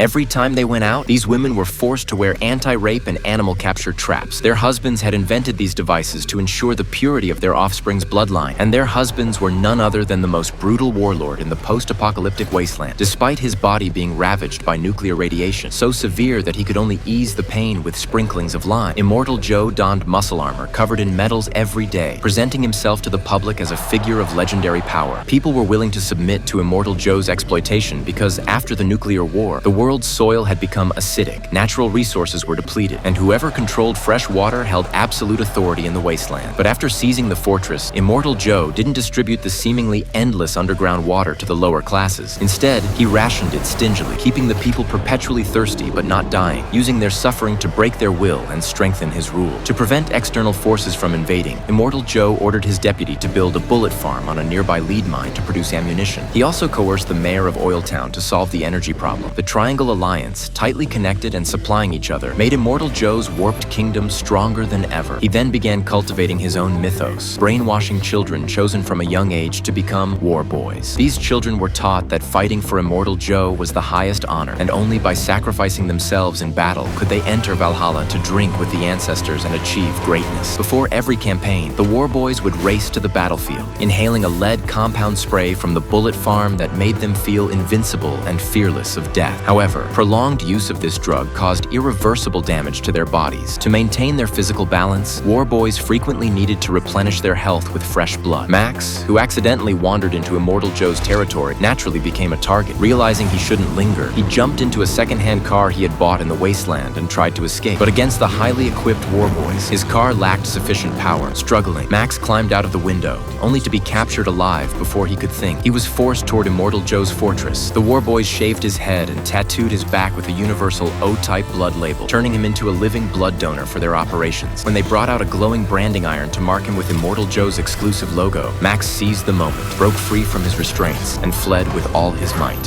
Every time they went out, these women were forced to wear anti-rape and animal capture traps. Their husbands had invented these devices to ensure the purity of their offspring's bloodline, and their husbands were none other than the most brutal warlord in the post-apocalyptic wasteland. Despite his body being ravaged by nuclear radiation, so severe that he could only ease the pain with sprinklings of lime, Immortal Joe donned muscle armor covered in metals every day, presenting himself to the public as a figure of legendary power. People were willing to submit to Immortal Joe's exploitation because after the nuclear war, the world's soil had become acidic, natural resources were depleted, and whoever controlled fresh water held absolute authority in the wasteland. But after seizing the fortress, Immortal Joe didn't distribute the seemingly endless underground water to the lower classes. Instead, he rationed it stingily, keeping the people perpetually thirsty but not dying, using their suffering to break their will and strengthen his rule. To prevent external forces from invading, Immortal Joe ordered his deputy to build a bullet farm on a nearby lead mine to produce ammunition. He also coerced the mayor of Oiltown to solve the energy problem. The Triangle Alliance, tightly connected and supplying each other, made Immortal Joe's warped kingdom stronger than ever. He then began cultivating his own mythos, brainwashing children chosen from a young age to become war boys. These children were taught that fighting for Immortal Joe was the highest honor, and only by sacrificing themselves in battle could they enter Valhalla to drink with the ancestors and achieve greatness. Before every campaign, the war boys would race to the battlefield, inhaling a lead compound spray from the bullet farm that made them feel invincible and fearless of death. However, prolonged use of this drug caused irreversible damage to their bodies. To maintain their physical balance, war boys frequently needed to replenish their health with fresh blood. Max, who accidentally wandered into Immortal Joe's territory, naturally became a target. Realizing he shouldn't linger, he jumped into a second-hand car he had bought in the wasteland and tried to escape. But against the highly equipped war boys, his car lacked sufficient power. Struggling, Max climbed out of the window, only to be captured alive before he could think. He was forced toward Immortal Joe's fortress. The war boys shaved his head and tattooed his back with a universal O-type blood label, turning him into a living blood donor for their operations. When they brought out a glowing branding iron to mark him with Immortal Joe's exclusive logo, Max seized the moment, broke free from his restraints, and fled with all his might.